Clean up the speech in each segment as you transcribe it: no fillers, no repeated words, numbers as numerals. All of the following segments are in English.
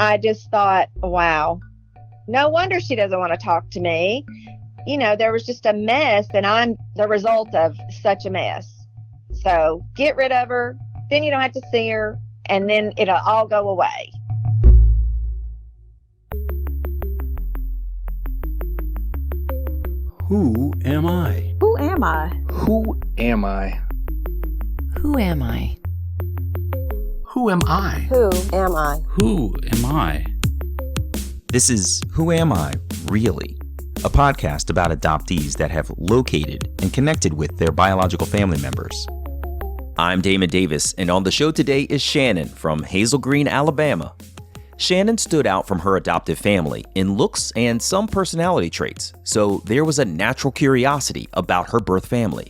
I just thought, wow, no wonder she doesn't want to talk to me. There was just a mess, and I'm the result of such a mess. So get rid of her, then you don't have to see her, and then it'll all go away. Who am I? Who am I? Who am I? Who am I? Who am I? Who am I? Who am I? This is Who Am I, Really? A podcast about adoptees that have located and connected with their biological family members. I'm Damon Davis, and on the show today is Shannon from Hazel Green, Alabama. Shannon stood out from her adoptive family in looks and some personality traits, so there was a natural curiosity about her birth family.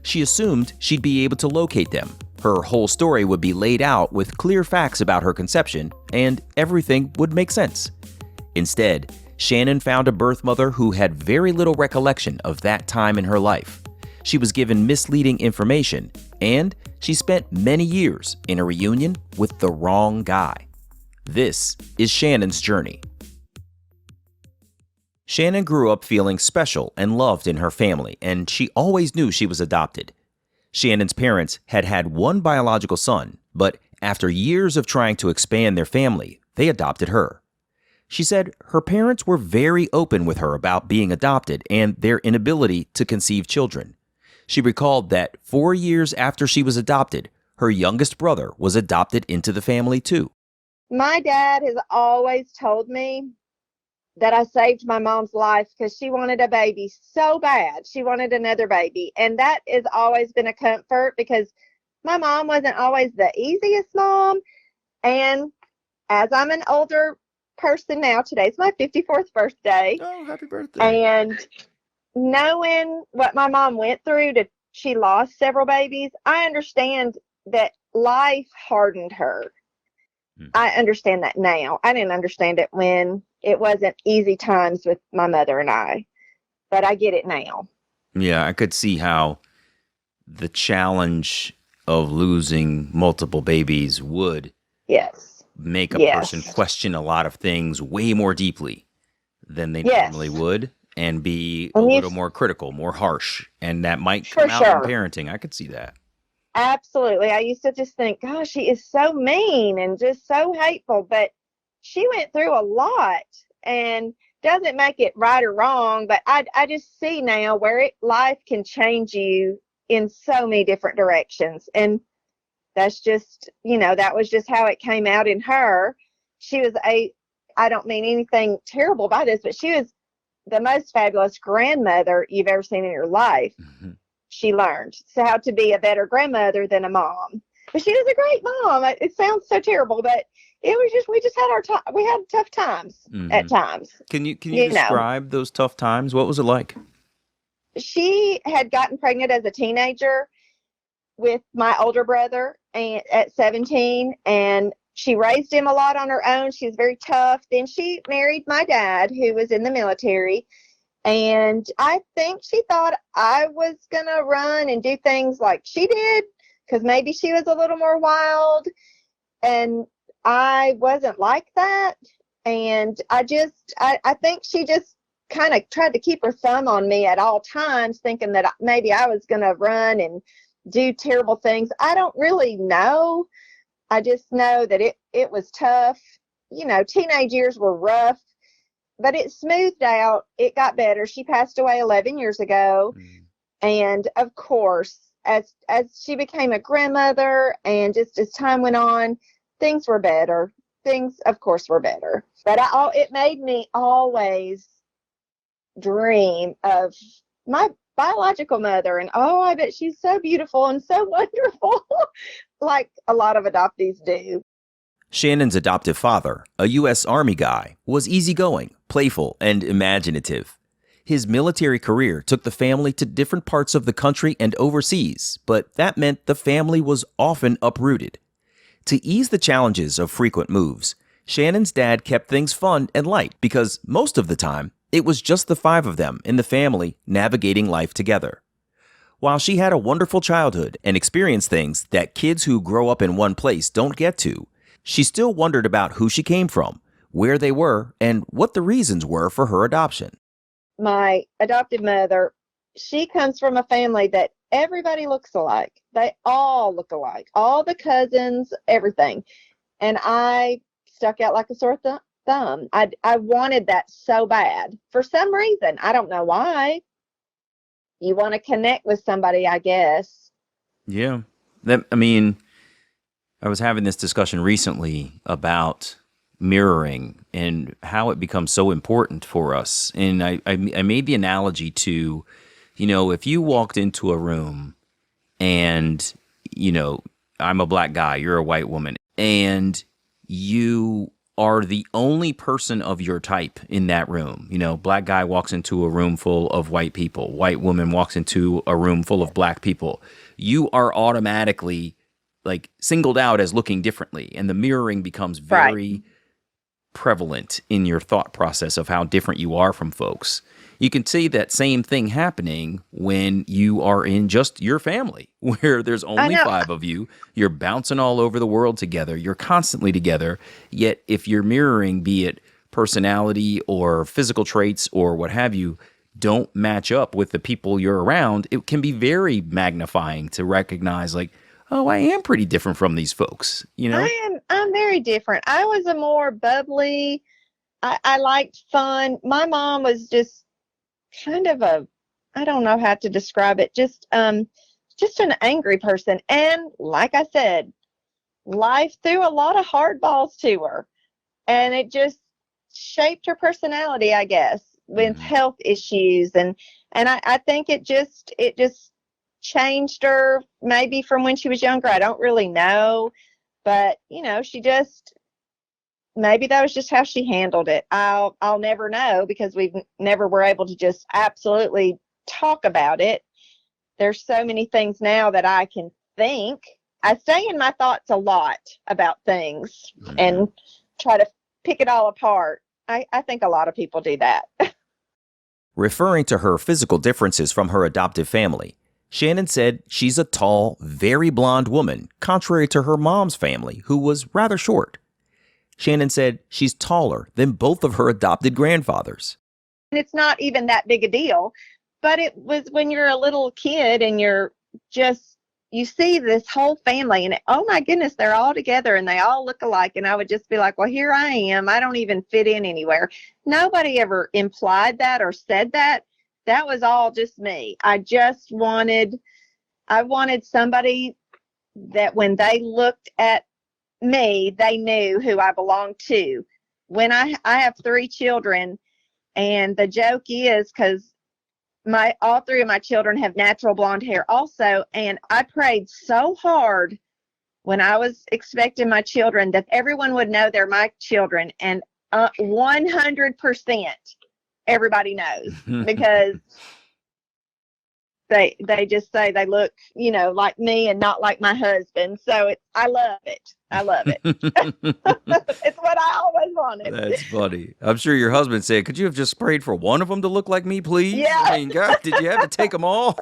She assumed she'd be able to locate them. Her whole story would be laid out with clear facts about her conception, and everything would make sense. Instead, Shannon found a birth mother who had very little recollection of that time in her life. She was given misleading information, and she spent many years in a reunion with the wrong guy. This is Shannon's journey. Shannon grew up feeling special and loved in her family, and she always knew she was adopted. Shannon's parents had had one biological son, but after years of trying to expand their family, they adopted her. She said her parents were very open with her about being adopted and their inability to conceive children. She recalled that 4 years after she was adopted, her youngest brother was adopted into the family too. My dad has always told me that I saved my mom's life because she wanted a baby so bad. She wanted another baby. And that has always been a comfort because my mom wasn't always the easiest mom. And as I'm an older person now, today's my 54th birthday. Oh, happy birthday. And knowing what my mom went through, she lost several babies, I understand that life hardened her. I understand that now. I didn't understand it when it wasn't easy times with my mother and I, but I get it now. Yeah, I could see how the challenge of losing multiple babies would make a person question a lot of things way more deeply than they normally would and be a little more critical, more harsh, and that might come out in parenting. I could see that. Absolutely. I used to just think, gosh, she is so mean and just so hateful, but she went through a lot and doesn't make it right or wrong, but I just see now where life can change you in so many different directions. And that's just, that was just how it came out in her. She was I don't mean anything terrible by this, but she was the most fabulous grandmother you've ever seen in your life. Mm-hmm. She learned how to be a better grandmother than a mom. But she was a great mom. It sounds so terrible, but it was just, we just had our time. We had tough times at times. Can you describe those tough times? What was it like? She had gotten pregnant as a teenager with my older brother at 17, and she raised him a lot on her own. She was very tough. Then she married my dad, who was in the military. And I think she thought I was going to run and do things like she did, because maybe she was a little more wild. And I wasn't like that. And I think she just kind of tried to keep her thumb on me at all times, thinking that maybe I was going to run and do terrible things. I don't really know. I just know that it was tough. Teenage years were rough. But it smoothed out. It got better. She passed away 11 years ago. And of course, as she became a grandmother and just as time went on, things were better. Things, of course, were better. But it made me always dream of my biological mother. And, I bet she's so beautiful and so wonderful, like a lot of adoptees do. Shannon's adoptive father, a U.S. Army guy, was easygoing, playful, and imaginative. His military career took the family to different parts of the country and overseas, but that meant the family was often uprooted. To ease the challenges of frequent moves, Shannon's dad kept things fun and light because most of the time, it was just the 5 of them in the family navigating life together. While she had a wonderful childhood and experienced things that kids who grow up in one place don't get to, She still wondered about who she came from, where they were, and what the reasons were for her adoption. My adoptive mother, she comes from a family that everybody looks alike. They all look alike, all the cousins, everything. And I stuck out like a sore thumb. I wanted that so bad for some reason. I don't know why. You want to connect with somebody, I guess. Yeah. I was having this discussion recently about mirroring and how it becomes so important for us. And I made the analogy to, if you walked into a room and, I'm a black guy, you're a white woman, and you are the only person of your type in that room. Black guy walks into a room full of white people. White woman walks into a room full of black people. You are automatically like singled out as looking differently. And the mirroring becomes very prevalent in your thought process of how different you are from folks. You can see that same thing happening when you are in just your family, where there's only 5 of you. You're bouncing all over the world together. You're constantly together. Yet if you're mirroring, be it personality or physical traits or what have you, don't match up with the people you're around, it can be very magnifying to recognize like, oh, I am pretty different from these folks, I'm very different. I was a more bubbly, I liked fun. My mom was just kind of I don't know how to describe it, just an angry person. And like I said, life threw a lot of hardballs to her, and it just shaped her personality, I guess, with health issues. And I think it just changed her maybe from when she was younger. I don't really know, but she just, maybe that was just how she handled it. I'll never know, because we've never were able to just absolutely talk about it. There's so many things now that I can think. I stay in my thoughts a lot about things and try to pick it all apart. I think a lot of people do that. Referring to her physical differences from her adoptive family, Shannon said she's a tall, very blonde woman, contrary to her mom's family, who was rather short. Shannon said she's taller than both of her adopted grandfathers. It's not even that big a deal, but it was when you're a little kid and you see this whole family and oh my goodness, they're all together and they all look alike. And I would just be like, well, here I am. I don't even fit in anywhere. Nobody ever implied that or said that. That was all just me. I wanted somebody that when they looked at me, they knew who I belonged to. When I have 3 children, and the joke is, because all 3 of my children have natural blonde hair also, and I prayed so hard when I was expecting my children that everyone would know they're my children, and 100% everybody knows, because they just say they look, like me and not like my husband. So I love it. It's what I always wanted. That's funny. I'm sure your husband said, could you have just prayed for one of them to look like me, please? Yeah. I mean, God, did you have to take them all?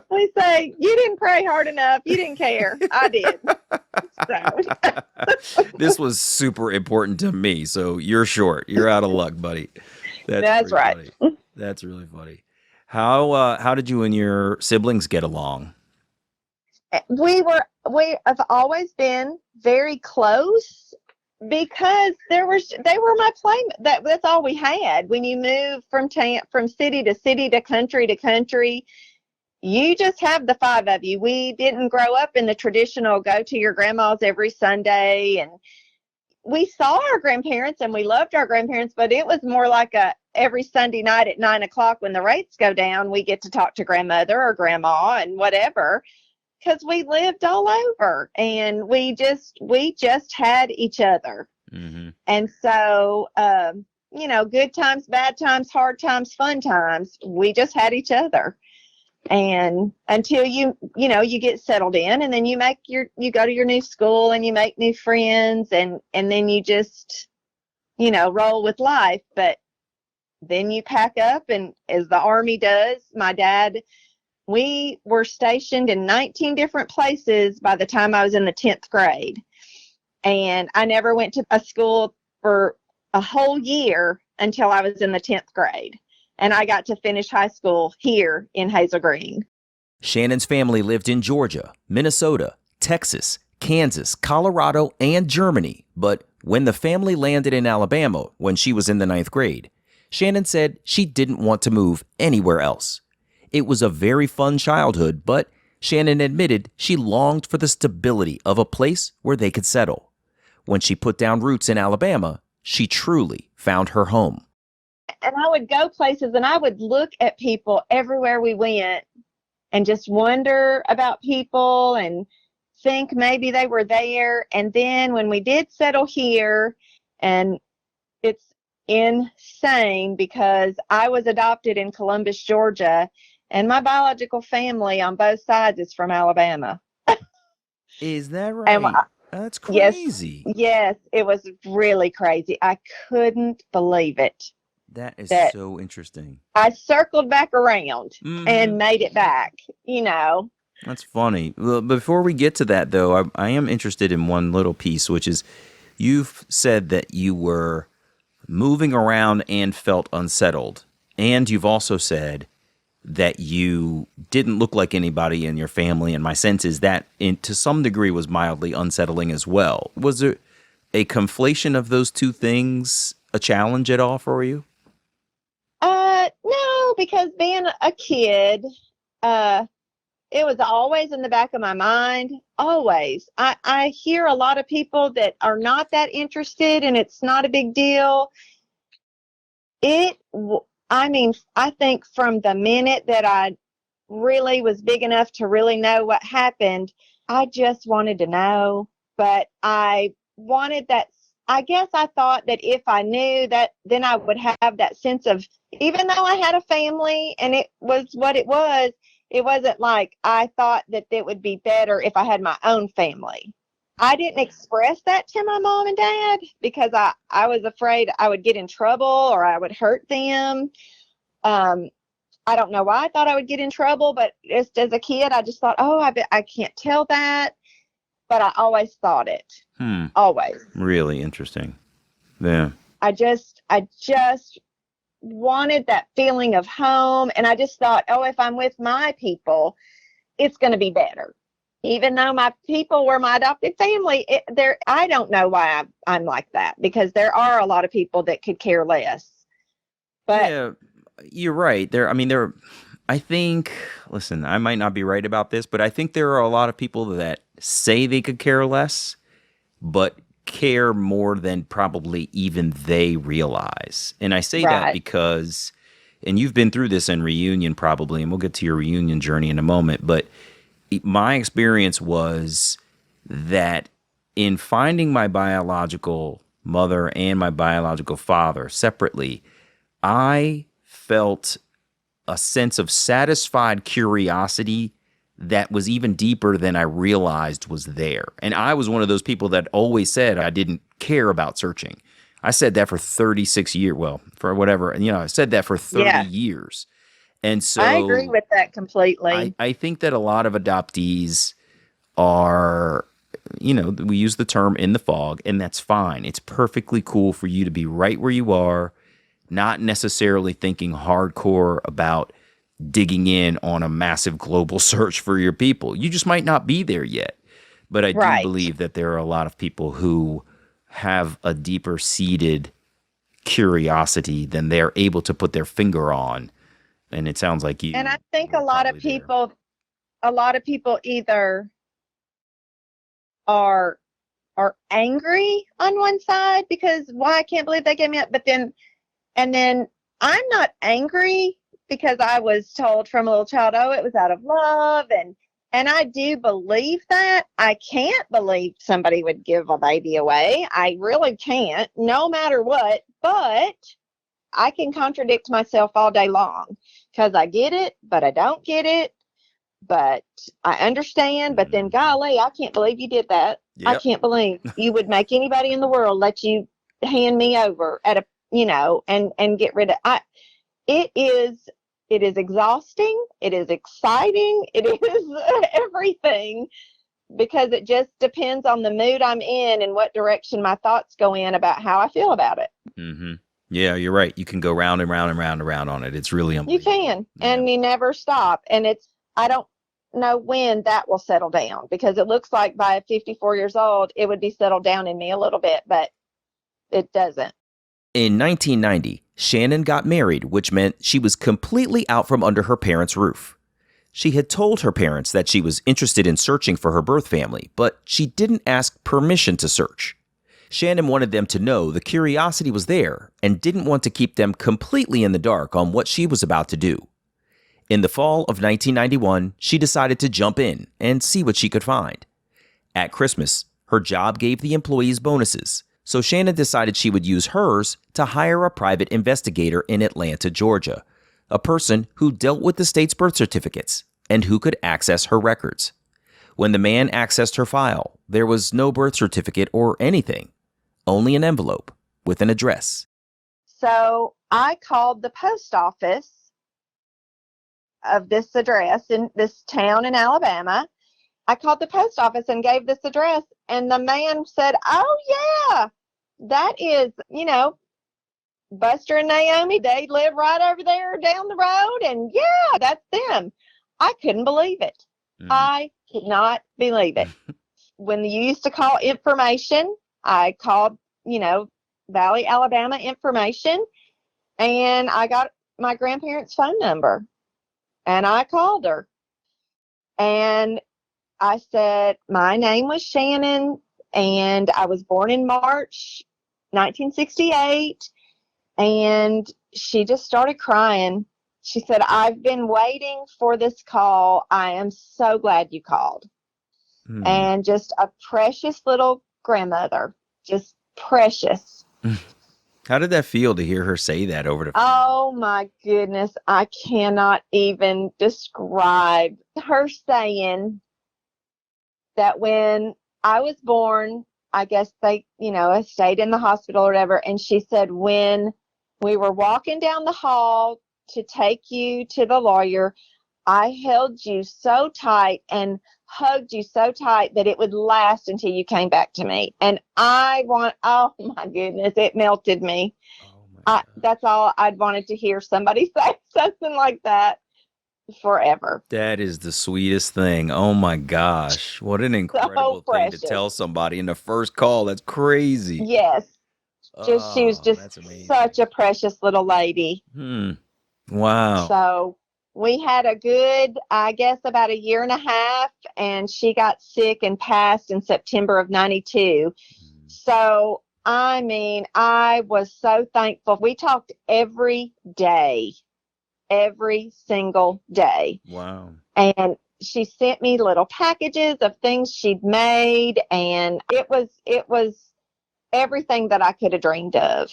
We say, you didn't pray hard enough. You didn't care. I did. So. This was super important to me. So you're short. You're out of luck, buddy. That's right. Funny. That's really funny. How did you and your siblings get along? We have always been very close, because they were my playmate. That's all we had. When you move from city to city to country, you just have the 5 of you. We didn't grow up in the traditional go to your grandma's every Sunday, and we saw our grandparents and we loved our grandparents, but it was more like every Sunday night at 9:00 when the rates go down, we get to talk to grandmother or grandma and whatever, because we lived all over and we just had each other. Mm-hmm. And so, good times, bad times, hard times, fun times, we just had each other. And until you get settled in, and then you go to your new school and you make new friends, and then you just, roll with life. But then you pack up, and as the Army does, my dad, we were stationed in 19 different places by the time I was in the 10th grade. And I never went to a school for a whole year until I was in the 10th grade. And I got to finish high school here in Hazel Green. Shannon's family lived in Georgia, Minnesota, Texas, Kansas, Colorado, and Germany. But when the family landed in Alabama when she was in the 9th grade, Shannon said she didn't want to move anywhere else. It was a very fun childhood, but Shannon admitted she longed for the stability of a place where they could settle. When she put down roots in Alabama, she truly found her home. And I would go places and I would look at people everywhere we went and just wonder about people and think maybe they were there. And then when we did settle here, and it's insane because I was adopted in Columbus, Georgia, and my biological family on both sides is from Alabama. Is that right? And That's crazy. Yes, it was really crazy. I couldn't believe it. That is so interesting. I circled back around and made it back, you know. That's funny. Well, before we get to that, though, I am interested in one little piece, which is you've said that you were moving around and felt unsettled. And you've also said that you didn't look like anybody in your family. And my sense is that to some degree was mildly unsettling as well. Was there a conflation of those two things a challenge at all for you? No, because being a kid, it was always in the back of my mind, always. I hear a lot of people that are not that interested and it's not a big deal. I think from the minute that I really was big enough to really know what happened, I just wanted to know. But I wanted that. I guess I thought that if I knew that, then I would have that sense of, even though I had a family and it was what it wasn't like I thought that it would be better if I had my own family. I didn't express that to my mom and dad because I was afraid I would get in trouble or I would hurt them. I don't know why I thought I would get in trouble, but just as a kid, I just thought, I can't tell that. But I always thought it. Always. Really interesting. Yeah. I just wanted that feeling of home. And I just thought, if I'm with my people, it's going to be better. Even though my people were my adopted family, I don't know why I'm like that, because there are a lot of people that could care less. But yeah, you're right. I think, listen, I might not be right about this, but I think there are a lot of people that say they could care less, but care more than probably even they realize. And I say that because, and you've been through this in reunion probably, and we'll get to your reunion journey in a moment, but my experience was that in finding my biological mother and my biological father separately, I felt a sense of satisfied curiosity that was even deeper than I realized was there. And I was one of those people that always said I didn't care about searching. I said that for 36 years. Well, for whatever. And, I said that for 30 years. And so I agree with that completely. I think that a lot of adoptees are, we use the term in the fog, and that's fine. It's perfectly cool for you to be right where you are, not necessarily thinking hardcore about digging in on a massive global search for your people. You just might not be there yet. But I do believe that there are a lot of people who have a deeper seated curiosity than they're able to put their finger on. And it sounds like you. And I think a lot of people either are angry on one side because why I can't believe they gave me up, and then I'm not angry because I was told from a little child, it was out of love, and I do believe that. I can't believe somebody would give a baby away. I really can't, no matter what. But I can contradict myself all day long because I get it, but I don't get it. But I understand. But then, golly, I can't believe you did that. Yep. I can't believe you would make anybody in the world let you hand me over at a, and get rid of. It is exhausting. It is exciting. It is everything. because it just depends on the mood I'm in and what direction my thoughts go in about how I feel about it. Mm-hmm. Yeah, you're right. You can go round and round and round and round on it. It's really You unbelievable. can, and you never stop. And I don't know when that will settle down, because it looks like by 54 years old, it would be settled down in me a little bit, but it doesn't. In 1990, Shannon got married, which meant she was completely out from under her parents' roof. She had told her parents that she was interested in searching for her birth family, but she didn't ask permission to search. Shannon wanted them to know the curiosity was there and didn't want to keep them completely in the dark on what she was about to do. In the fall of 1991, she decided to jump in and see what she could find. At Christmas, her job gave the employees bonuses, so Shannon decided she would use hers to hire a private investigator in Atlanta, Georgia, a person who dealt with the state's birth certificates and who could access her records. When the man accessed her file, there was no birth certificate or anything, only an envelope with an address. So I called the post office of this address in this town in Alabama. I called the post office and gave this address, and the man said, "Oh, yeah, that is, Buster and Naomi. They live right over there down the road, and yeah, that's them." I couldn't believe it. I could not believe it. When you used to call information, I called, Valley, Alabama information, and I got my grandparents' phone number, and I called her, and I said, my name was Shannon, and I was born in March 1968, and she just started crying. She said, "I've been waiting for this call. I am so glad you called." And just a precious little grandmother, just precious. How did that feel to hear her say that over the phone? Oh my goodness. I cannot even describe her saying that when I was born, I guess they, I stayed in the hospital or whatever. And she said, when we were walking down the hall to take you to the lawyer, I held you so tight and hugged you so tight that it would last until you came back to me. And oh my goodness, it melted me. That's all I'd wanted to hear somebody say, something like that forever. That is the sweetest thing. Oh my gosh. What an incredible thing to tell somebody in the first call. That's crazy. Yes. She was just such a precious little lady. Wow. So we had a good, I guess, about a year and a half, and she got sick and passed in September of 92. So, I was so thankful. We talked every day, every single day. Wow. And she sent me little packages of things she'd made, and it was everything that I could have dreamed of.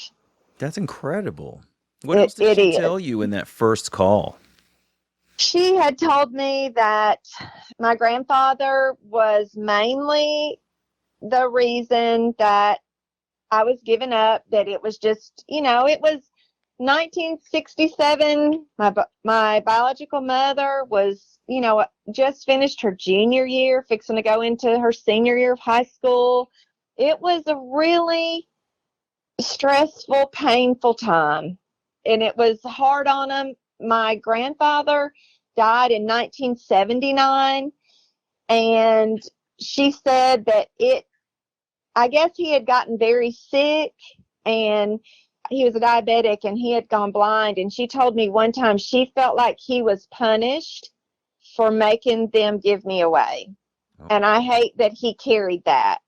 That's incredible. What else did she tell you in that first call? She had told me that my grandfather was mainly the reason that I was given up, that it was just, it was 1967. My biological mother was, just finished her junior year, fixing to go into her senior year of high school. It was a really stressful, painful time, and it was hard on them. My grandfather died in 1979, and she said that I guess he had gotten very sick, and he was a diabetic, and he had gone blind, and she told me one time she felt like he was punished for making them give me away. And I hate that he carried that,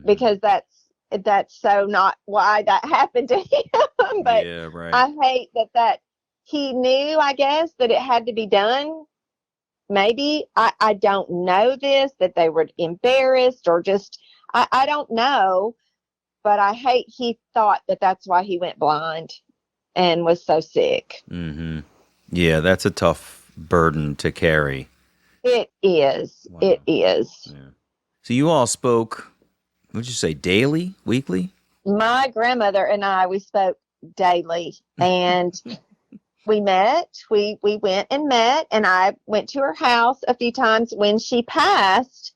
because that's so not why that happened to him. But yeah, right. I hate that he knew, I guess, that it had to be done. Maybe I don't know this, that they were embarrassed or just, I don't know, but I hate he thought that that's why he went blind and was so sick. Yeah, that's a tough burden to carry. It is. Wow. It is. Yeah. So you all spoke, what'd you say, daily, weekly? My grandmother and I, we spoke daily, and we met. We went and met, and I went to her house a few times. When she passed,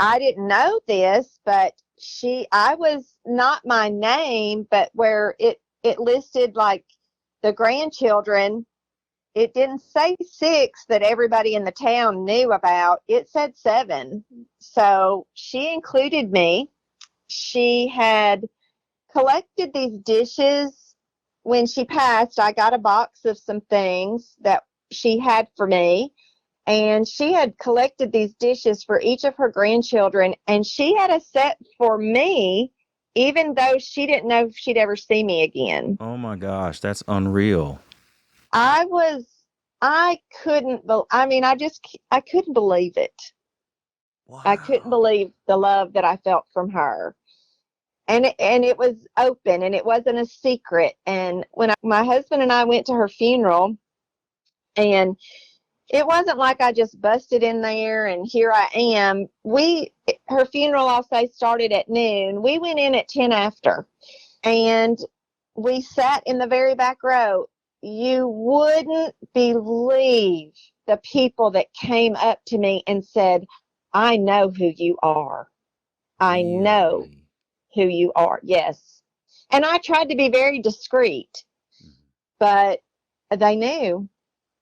I didn't know this, but I was not my name, but where it listed like the grandchildren, it didn't say 6 that everybody in the town knew about. It said 7. So she included me. She had collected these dishes. When she passed, I got a box of some things that she had for me. And she had collected these dishes for each of her grandchildren. And she had a set for me, even though she didn't know if she'd ever see me again. Oh my gosh, that's unreal. I couldn't believe it. Wow. I couldn't believe the love that I felt from her. And it was open and it wasn't a secret. And when my husband and I went to her funeral, and it wasn't like I just busted in there and here I am. Her funeral, I'll say, started at noon. We went in at 10 after, and we sat in the very back row. You wouldn't believe the people that came up to me and said, I know who you are. I know who you are. Yes. And I tried to be very discreet, but they knew,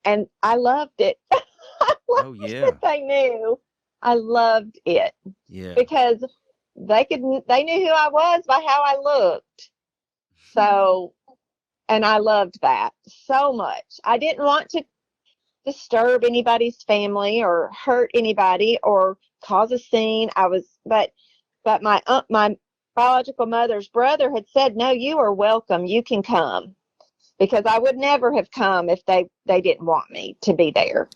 and I loved it. I loved that they knew. I loved it. Yeah. Because they knew who I was by how I looked. So, and I loved that so much. I didn't want to disturb anybody's family or hurt anybody or cause a scene. But my biological mother's brother had said, no, you are welcome. You can come. Because I would never have come if they didn't want me to be there.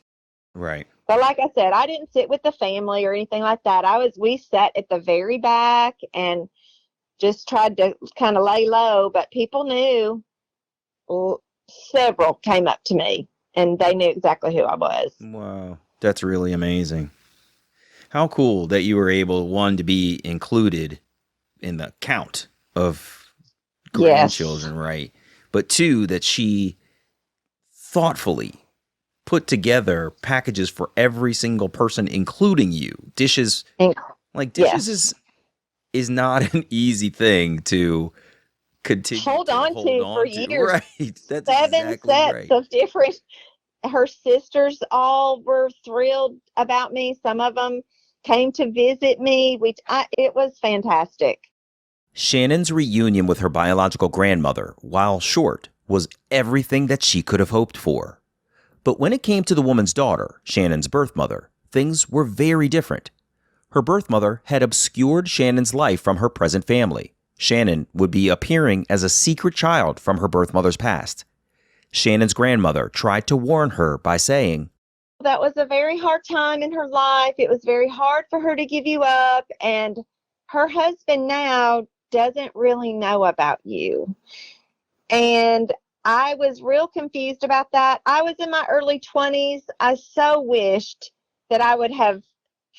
Right. But like I said, I didn't sit with the family or anything like that. We sat at the very back and just tried to kind of lay low, but people knew. Several came up to me and they knew exactly who I was. Wow. That's really amazing. How cool that you were able, one, to be included in the count of grandchildren, yes, right? But two, that she thoughtfully put together packages for every single person, including you. Dishes, dishes is not an easy thing to continue hold on to for years. Right. That's 7 exactly sets right. of different. Her sisters all were thrilled about me. Some of them came to visit me. It was fantastic. Shannon's reunion with her biological grandmother, while short, was everything that she could have hoped for. But when it came to the woman's daughter, Shannon's birth mother, things were very different. Her birth mother had obscured Shannon's life from her present family. Shannon would be appearing as a secret child from her birth mother's past. Shannon's grandmother tried to warn her by saying, that was a very hard time in her life. It was very hard for her to give you up, and her husband now doesn't really know about you. And I was real confused about that. I was in my early 20s. I so wished that I would have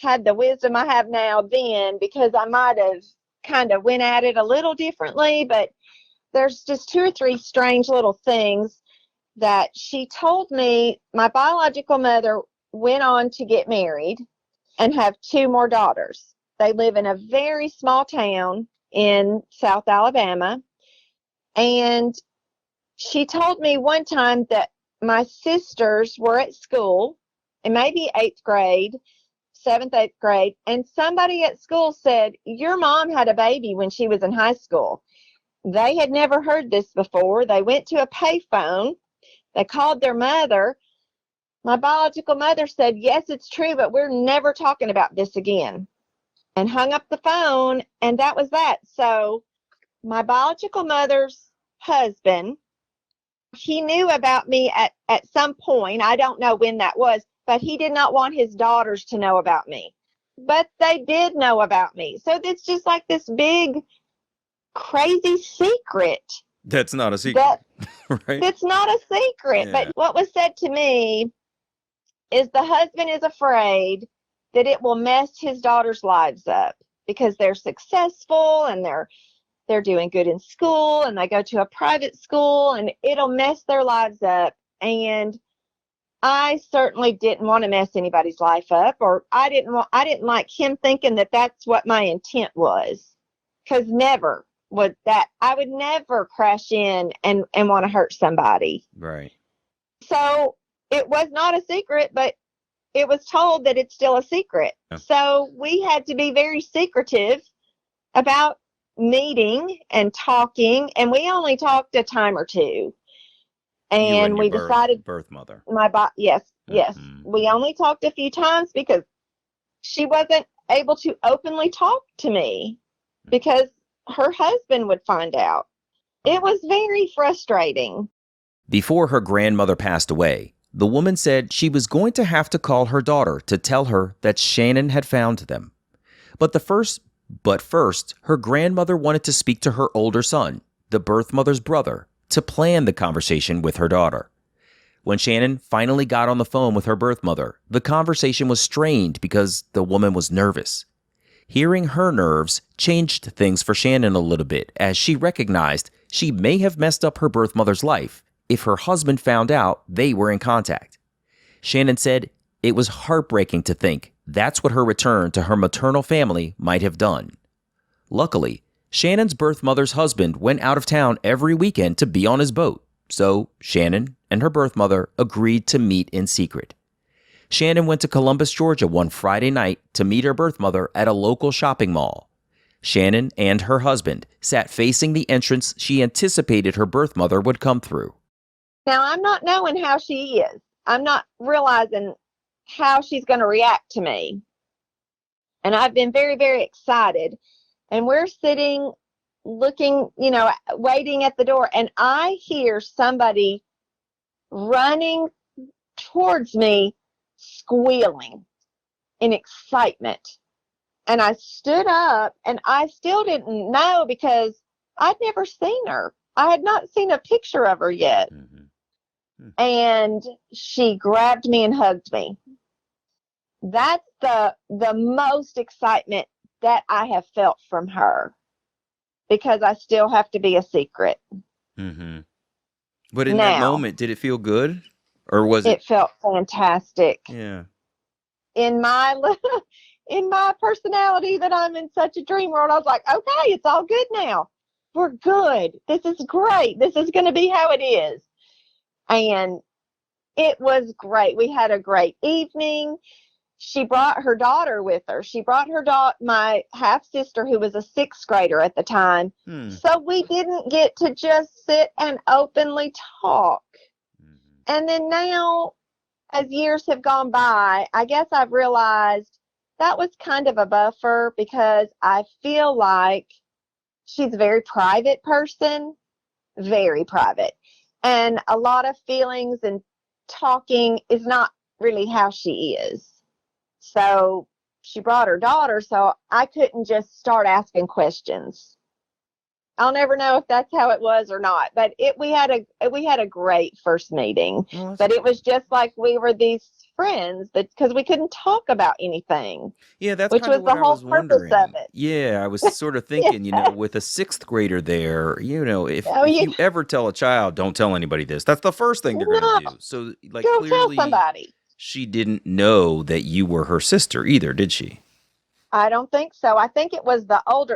had the wisdom I have now then, because I might have kind of went at it a little differently. But there's just 2 or 3 strange little things that she told me. My biological mother went on to get married and have 2 more daughters. They live in a very small town in South Alabama. And she told me one time that my sisters were at school in maybe 8th grade, 7th, 8th grade, and somebody at school said, your mom had a baby when she was in high school. They had never heard this before. They went to a payphone. They called their mother. My biological mother said, yes, it's true, but we're never talking about this again, and hung up the phone, and that was that. So my biological mother's husband, he knew about me at some point. I don't know when that was, but he did not want his daughters to know about me. But they did know about me. So it's just like this big, crazy secret. That's not a secret, right? It's not a secret. Yeah. But what was said to me is the husband is afraid that it will mess his daughters' lives up because they're successful and they're doing good in school and they go to a private school, and it'll mess their lives up. And I certainly didn't want to mess anybody's life up, or I didn't like him thinking that that's what my intent was. Cause never would that, I would never crash in and want to hurt somebody. Right. So it was not a secret, but it was told that it's still a secret. Yeah. So we had to be very secretive about meeting and talking, and we only talked a time or two. And we decided birth mother. Yes. Mm-hmm. We only talked a few times because she wasn't able to openly talk to me because her husband would find out. It was very frustrating. Before her grandmother passed away, the woman said she was going to have to call her daughter to tell her that Shannon had found them. But first, her grandmother wanted to speak to her older son, the birth mother's brother, to plan the conversation with her daughter. When Shannon finally got on the phone with her birth mother, the conversation was strained because the woman was nervous. Hearing her nerves changed things for Shannon a little bit, as she recognized she may have messed up her birth mother's life if her husband found out they were in contact. Shannon said it was heartbreaking to think that's what her return to her maternal family might have done. Luckily, Shannon's birth mother's husband went out of town every weekend to be on his boat, so Shannon and her birth mother agreed to meet in secret. Shannon went to Columbus, Georgia one Friday night to meet her birth mother at a local shopping mall. Shannon and her husband sat facing the entrance she anticipated her birth mother would come through. Now, I'm not knowing how she is. I'm not realizing how she's going to react to me. And I've been very, very excited. And we're sitting, looking, waiting at the door. And I hear somebody running towards me, squealing in excitement. And I stood up, and I still didn't know because I'd never seen her. I had not seen a picture of her yet. Mm-hmm. And she grabbed me and hugged me. That's the most excitement that I have felt from her, because I still have to be a secret. Mm-hmm. But in that moment, did it feel good, or was it? It felt fantastic. Yeah. In my personality, that I'm in such a dream world, I was like, okay, it's all good now. We're good. This is great. This is going to be how it is. And it was great. We had a great evening. She brought her daughter with her. She brought her my half-sister, who was a 6th grader at the time. So we didn't get to just sit and openly talk. And then now, as years have gone by, I guess I've realized that was kind of a buffer, because I feel like she's a very private person, very private. And a lot of feelings and talking is not really how she is. So she brought her daughter, so I couldn't just start asking questions. I'll never know if that's how it was or not, but we had a great first meeting. But it was just like we were these friends, because we couldn't talk about anything. Yeah, that's which kind was of what the I whole was wondering. purpose of it. Yeah, I was sort of thinking, with a 6th grader there, if yeah. you ever tell a child, don't tell anybody this, that's the first thing they're going to do. So, Go clearly, tell somebody. She didn't know that you were her sister either, did she? I don't think so. I think it was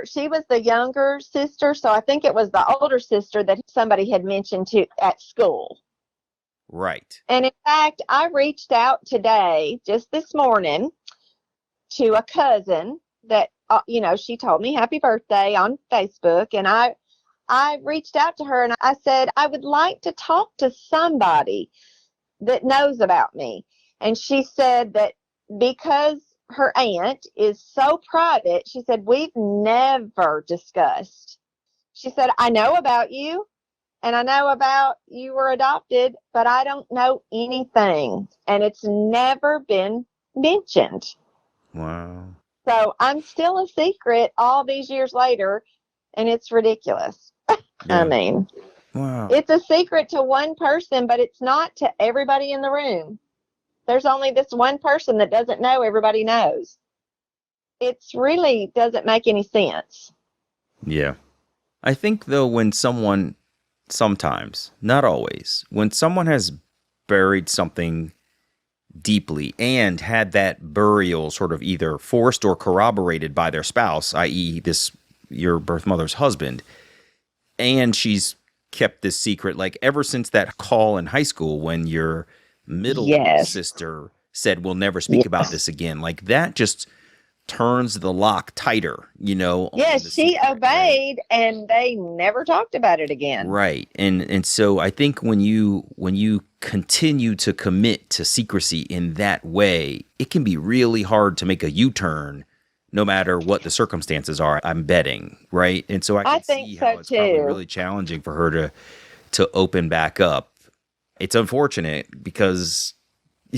she was the younger sister, so I think it was the older sister that somebody had mentioned to at school. Right. And in fact, I reached out today, just this morning, to a cousin that, she told me happy birthday on Facebook. And I reached out to her and I said, I would like to talk to somebody that knows about me. And she said that because her aunt is so private, she said, we've never discussed. She said, I know about you. And I know about you were adopted, but I don't know anything. And it's never been mentioned. Wow. So I'm still a secret all these years later, and it's ridiculous. Yeah. I mean, wow. It's a secret to one person, but it's not to everybody in the room. There's only this one person that doesn't know everybody knows. It's really doesn't make any sense. Yeah. I think, though, sometimes, not always, when someone has buried something deeply and had that burial sort of either forced or corroborated by their spouse, i.e. your birth mother's husband, and she's kept this secret like ever since that call in high school when your middle Yes. sister said we'll never speak about this again, like that just turns the lock tighter, on Yes, the she secret, obeyed, and they never talked about it again. right? And so I think when you continue to commit to secrecy in that way, it can be really hard to make a U-turn no matter what the circumstances are, I'm betting, right? And so I can think see so, how it's probably too. really challenging for her to open back up. It's unfortunate because,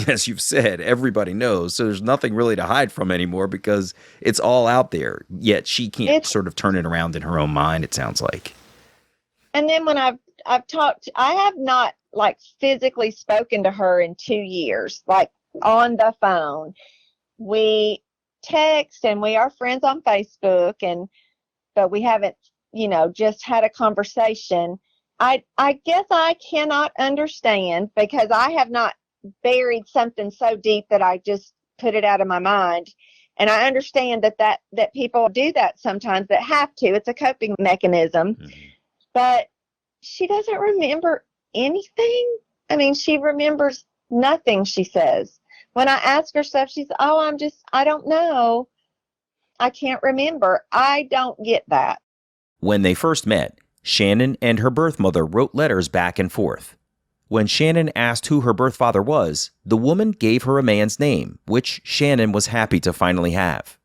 as you've said, everybody knows, so there's nothing really to hide from anymore because it's all out there. Yet she can't sort of turn it around in her own mind, it sounds like. And then when I've talked, I have not like physically spoken to her in 2 years, like on the phone. We text and we are friends on Facebook, but we haven't, just had a conversation. I guess I cannot understand because I have not buried something so deep that I just put it out of my mind. And I understand that people do that sometimes, that have to. It's a coping mechanism. Mm-hmm. But she doesn't remember anything. I mean, she remembers nothing, she says. When I ask her stuff, she's, I don't know. I can't remember. I don't get that. When they first met, Shannon and her birth mother wrote letters back and forth. When Shannon asked who her birth father was, the woman gave her a man's name, which Shannon was happy to finally have.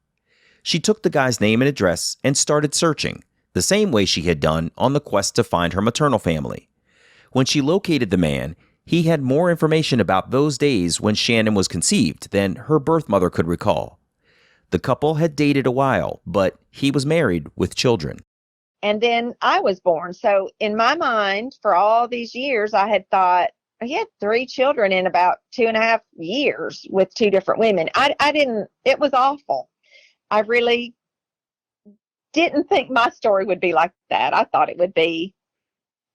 She took the guy's name and address and started searching, the same way she had done on the quest to find her maternal family. When she located the man, he had more information about those days when Shannon was conceived than her birth mother could recall. The couple had dated a while, but he was married with children. And then I was born. So in my mind, for all these years, I had thought he had 3 children in about 2.5 years with 2 different women. I didn't, it was awful. I really didn't think my story would be like that. I thought it would be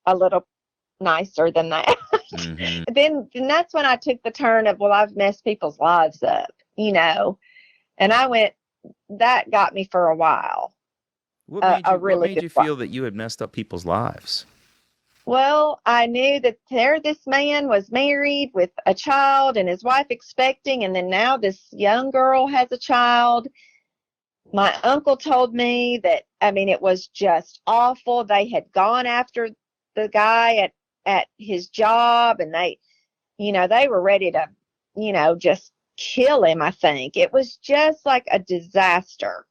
a little nicer than that. Mm-hmm. Then that's when I took the turn of, well, I've messed people's lives up, and I went, that got me for a while. What made you feel that you had messed up people's lives? Well, I knew that this man was married with a child and his wife expecting, and then now this young girl has a child. My uncle told me that, it was just awful. They had gone after the guy at his job, and they were ready to, just kill him, I think. It was just like a disaster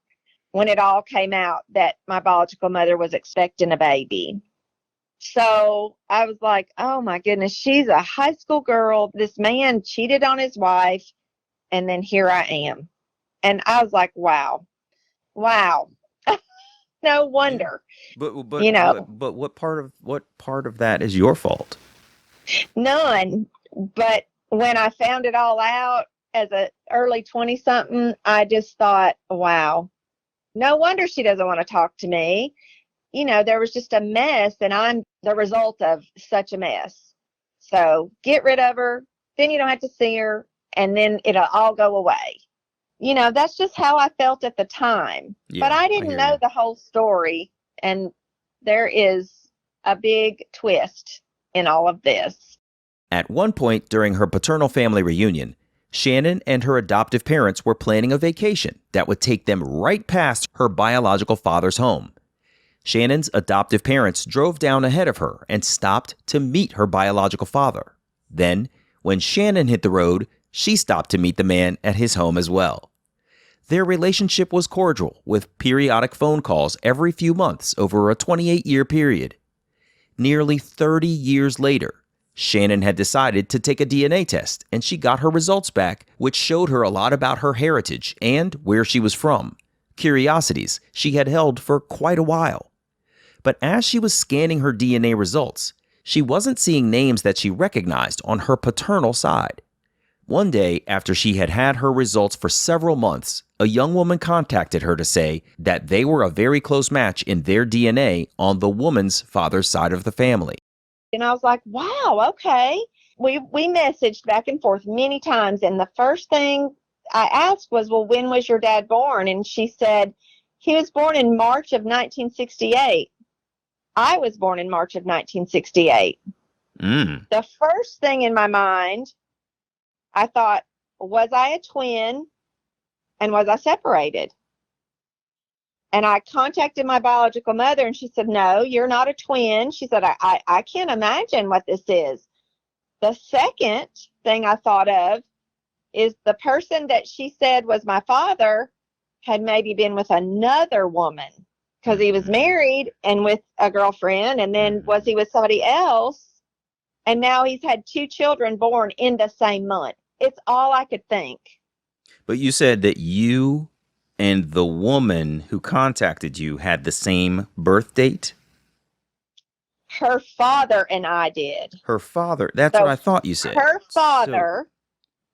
when it all came out that my biological mother was expecting a baby. So I was like, oh my goodness, she's a high school girl. This man cheated on his wife, and then here I am. And I was like, wow. No wonder. But what part of that is your fault? None. But when I found it all out as a early 20-something, I just thought, wow, no wonder she doesn't want to talk to me. There was just a mess, and I'm the result of such a mess. So get rid of her, then you don't have to see her, and then it'll all go away. That's just how I felt at the time. Yeah, but I didn't know the whole story, and there is a big twist in all of this. At one point during her paternal family reunion, Shannon and her adoptive parents were planning a vacation that would take them right past her biological father's home. Shannon's adoptive parents drove down ahead of her and stopped to meet her biological father. Then, when Shannon hit the road, she stopped to meet the man at his home as well. Their relationship was cordial, with periodic phone calls every few months over a 28-year period. Nearly 30 years later, Shannon had decided to take a DNA test, and she got her results back, which showed her a lot about her heritage and where she was from, curiosities she had held for quite a while. But as she was scanning her DNA results, she wasn't seeing names that she recognized on her paternal side. One day, after she had had her results for several months, a young woman contacted her to say that they were a very close match in their DNA on the woman's father's side of the family. And I was like, wow, okay. we messaged back and forth many times, and the first thing I asked was, well, when was your dad born? And she said, he was born in March of 1968. I was born in March of 1968. The first thing in my mind, I thought, was I a twin and was I separated? And I contacted my biological mother, and she said, no, you're not a twin. She said, I can't imagine what this is. The second thing I thought of is the person that she said was my father had maybe been with another woman, because he was married and with a girlfriend, and then was he with somebody else? And now he's had 2 children born in the same month. It's all I could think. But you said that you and the woman who contacted you had the same birth date? Her father and I did. Her father. That's what I thought you said. Her father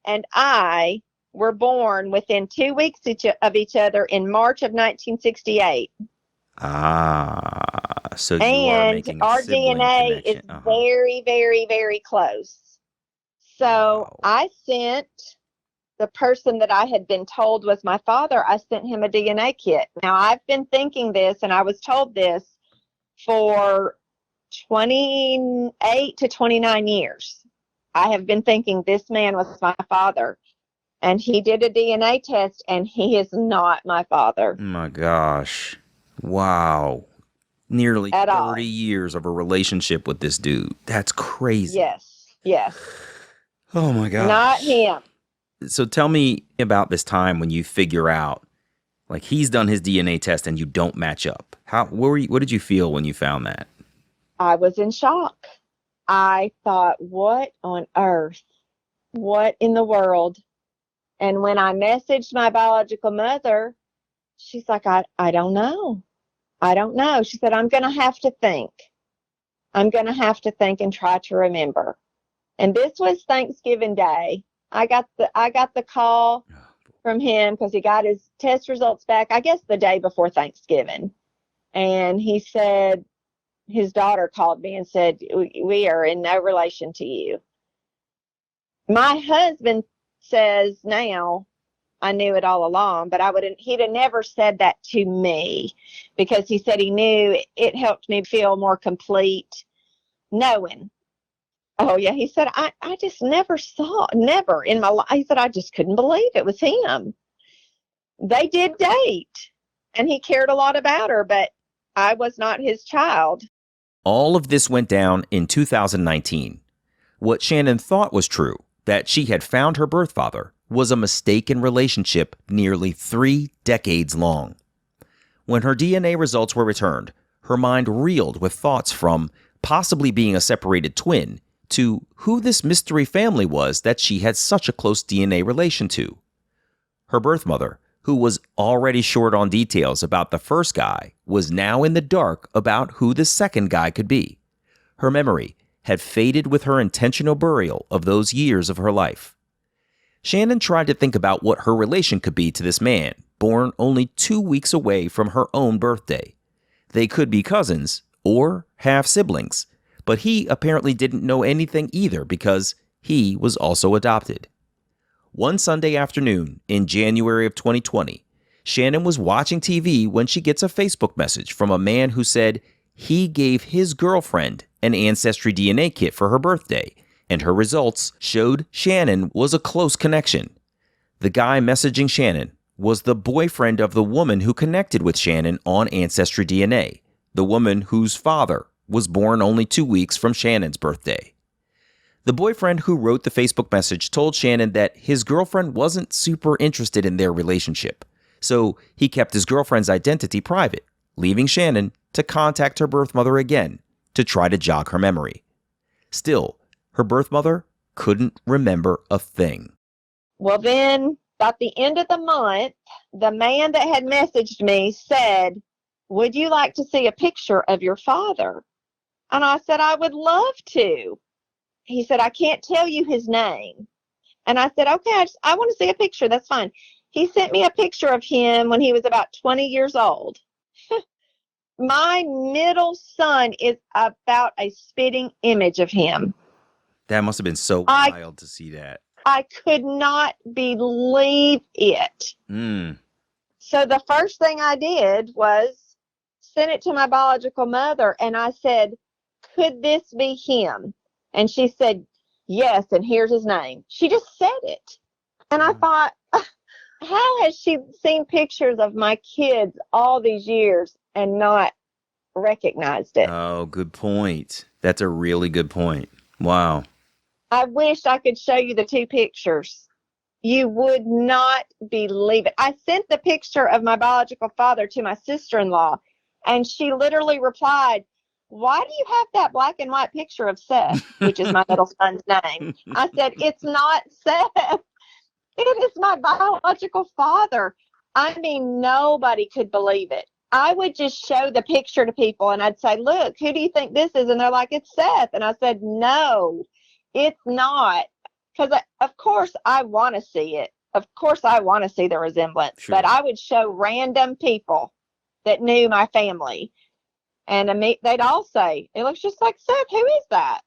and I were born within 2 weeks of each other in March of 1968. So you are And making a our sibling DNA is connection. very, very, very close. So Wow. I sent the person that I had been told was my father, I sent him a DNA kit. Now, I've been thinking this, and I was told this for 28 to 29 years. I have been thinking this man was my father. And he did a DNA test, and he is not my father. Oh my gosh. Wow. Nearly At 30 all. years of a relationship with this dude. That's crazy. Yes. Oh my gosh. Not him. So tell me about this time when you figure out, like, he's done his DNA test and you don't match up. What did you feel when you found that? I was in shock. I thought, what on earth? What in the world? And when I messaged my biological mother, she's like, I don't know. I don't know. She said, I'm going to have to think. I'm going to have to think and try to remember. And this was Thanksgiving Day. I got the call from him because he got his test results back, I guess, the day before Thanksgiving. And he said, his daughter called me and said, we are in no relation to you. My husband says now, I knew it all along, but he'd have never said that to me, because he said he knew it helped me feel more complete knowing. Oh yeah, he said, I just never in my life. He said, I just couldn't believe it was him. They did date, and he cared a lot about her, but I was not his child. All of this went down in 2019. What Shannon thought was true, that she had found her birth father, was a mistaken relationship nearly 3 decades long. When her DNA results were returned, her mind reeled with thoughts from possibly being a separated twin to who this mystery family was that she had such a close DNA relation to. Her birth mother, who was already short on details about the first guy, was now in the dark about who the second guy could be. Her memory had faded with her intentional burial of those years of her life. Shannon tried to think about what her relation could be to this man, born only 2 weeks away from her own birthday. They could be cousins or half-siblings, but he apparently didn't know anything either because he was also adopted. One Sunday afternoon in January of 2020, Shannon was watching TV when she gets a Facebook message from a man who said he gave his girlfriend an Ancestry DNA kit for her birthday, and her results showed Shannon was a close connection. The guy messaging Shannon was the boyfriend of the woman who connected with Shannon on Ancestry DNA, the woman whose father was born only 2 weeks from Shannon's birthday. The boyfriend who wrote the Facebook message told Shannon that his girlfriend wasn't super interested in their relationship, so he kept his girlfriend's identity private, leaving Shannon to contact her birth mother again to try to jog her memory. Still, her birth mother couldn't remember a thing. Well, then, about the end of the month, the man that had messaged me said, would you like to see a picture of your father? And I said, I would love to. He said, I can't tell you his name. And I said, okay, I want to see a picture. That's fine. He sent me a picture of him when he was about 20 years old. My middle son is about a spitting image of him. That must have been so I wild to see that. I could not believe it. Mm. So the first thing I did was send it to my biological mother, and I said, could this be him? And she said, yes, and here's his name. She just said it. And I thought, how has she seen pictures of my kids all these years and not recognized it? Oh, good point. That's a really good point. Wow. I wish I could show you the two pictures. You would not believe it. I sent the picture of my biological father to my sister-in-law, and she literally replied, why do you have that black and white picture of Seth, which is my middle son's name? I said, it's not Seth. It is my biological father. I mean, nobody could believe it. I would just show the picture to people, and I'd say, look, who do you think this is? And they're like, it's Seth. And I said, no, it's not. Because, of course, I want to see it. Of course, I want to see the resemblance. Sure. But I would show random people that knew my family. And they'd all say, it looks just like Seth. Who is that?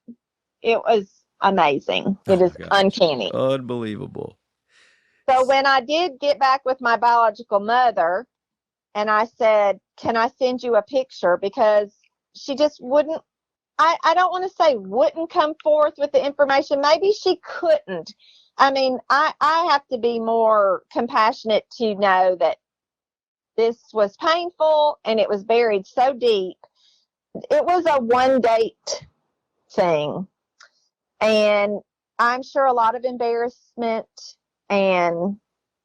It was amazing. It is uncanny. Unbelievable. So when I did get back with my biological mother, and I said, can I send you a picture? Because she just wouldn't. I don't want to say wouldn't come forth with the information. Maybe she couldn't. I mean, I have to be more compassionate to know that this was painful and it was buried so deep. It was a one date thing. And I'm sure a lot of embarrassment, and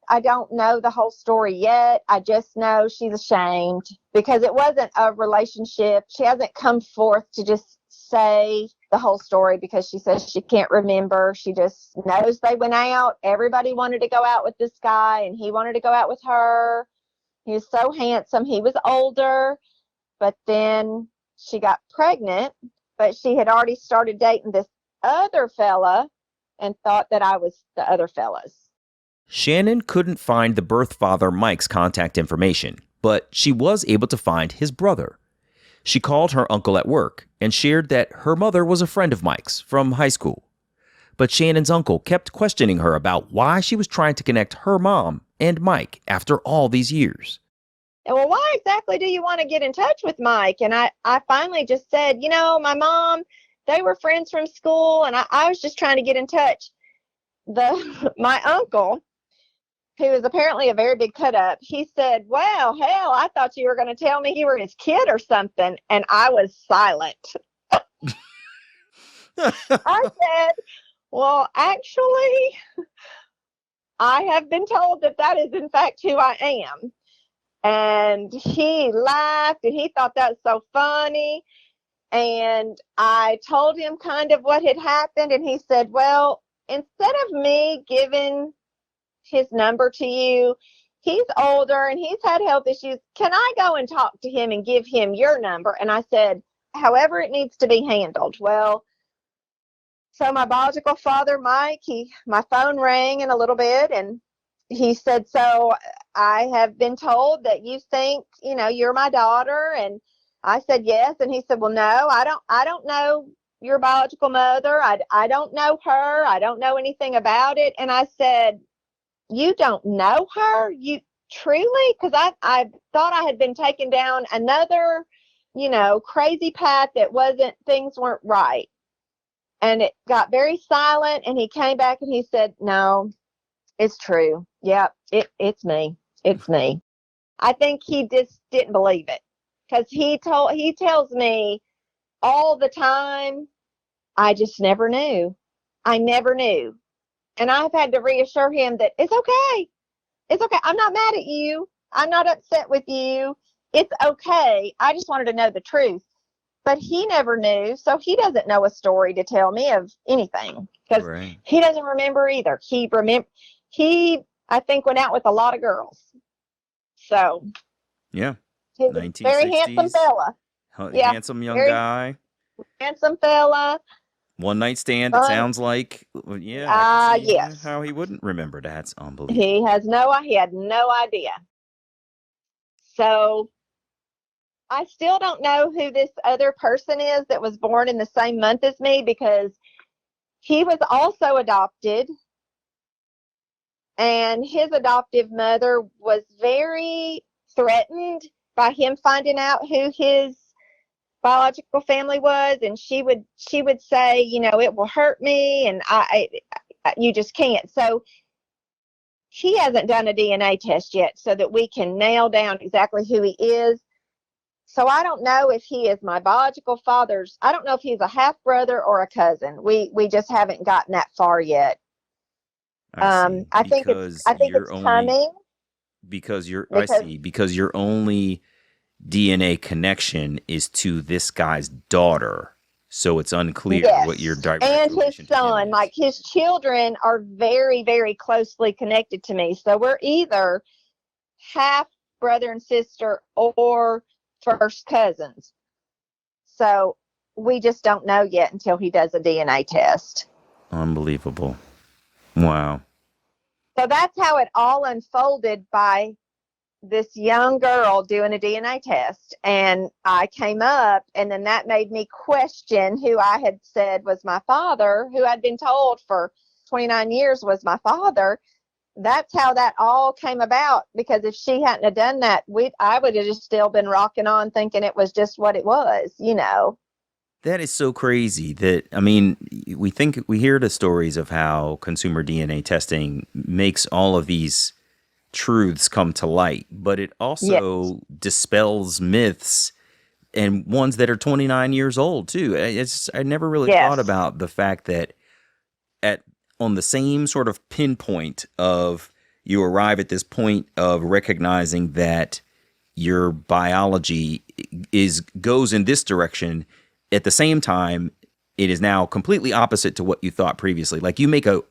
I don't know the whole story yet. I just know she's ashamed because it wasn't a relationship. She hasn't come forth to just say the whole story because she says she can't remember. She just knows they went out. Everybody wanted to go out with this guy, and he wanted to go out with her. He was so handsome. He was older, but then she got pregnant, but she had already started dating this other fella and thought that I was the other fella's. Shannon couldn't find the birth father Mike's contact information, but she was able to find his brother. She called her uncle at work and shared that her mother was a friend of Mike's from high school. But Shannon's uncle kept questioning her about why she was trying to connect her mom and Mike after all these years. And well, why exactly do you want to get in touch with Mike? And I finally just said, my mom, they were friends from school, and I was just trying to get in touch. My uncle, who is apparently a very big cut up, he said, well, hell, I thought you were going to tell me you were his kid or something. And I was silent. I said, well, actually, I have been told that is in fact who I am. And he laughed and he thought that was so funny. And I told him kind of what had happened. And he said, well, instead of me giving his number to you, he's older and he's had health issues. Can I go and talk to him and give him your number? And I said, however it needs to be handled. Well, so my biological father, Mike, my phone rang in a little bit, and he said, so I have been told that you think, you're my daughter. And I said, yes. And he said, well, no, I don't know your biological mother. I don't know her. I don't know anything about it. And I said, you don't know her? You truly? Because I thought I had been taken down another, crazy path things weren't right. And it got very silent, and he came back and he said, no, it's true. Yeah, it's me. It's me. I think he just didn't believe it because he tells me all the time, I just never knew. I never knew. And I've had to reassure him that it's okay. It's okay. I'm not mad at you. I'm not upset with you. It's okay. I just wanted to know the truth. But he never knew, so he doesn't know a story to tell me of anything because he doesn't remember either. He, I think, went out with a lot of girls. So, yeah, he's a very handsome fella. Handsome young guy. Handsome fella. One night stand, it sounds like. Yeah, I can see yes. How he wouldn't remember. That's unbelievable. He had no idea. So, I still don't know who this other person is that was born in the same month as me because he was also adopted, and his adoptive mother was very threatened by him finding out who his biological family was, and she would say, it will hurt me, and you just can't. So he hasn't done a DNA test yet so that we can nail down exactly who he is. So I don't know if he is my biological father's. I don't know if he's a half brother or a cousin. We just haven't gotten that far yet. I think it's coming. Because your only DNA connection is to this guy's daughter. So it's unclear what your direct and relation his to him son, is. like his children are very, very closely connected to me. So we're either half brother and sister or first cousins. So we just don't know yet until he does a DNA test. Unbelievable. Wow. So that's how it all unfolded, by this young girl doing a DNA test. And I came up, and then that made me question who I had said was my father, who I'd been told for 29 years was my father. That's how that all came about, because if she hadn't have done that, I would have just still been rocking on thinking it was just what it was, That is so crazy that, I mean, we hear the stories of how consumer DNA testing makes all of these truths come to light, but it also dispels myths, and ones that are 29 years old too. I never really thought about the fact that on the same sort of pinpoint of you arrive at this point of recognizing that your biology goes in this direction, at the same time it is now completely opposite to what you thought previously. Like you make a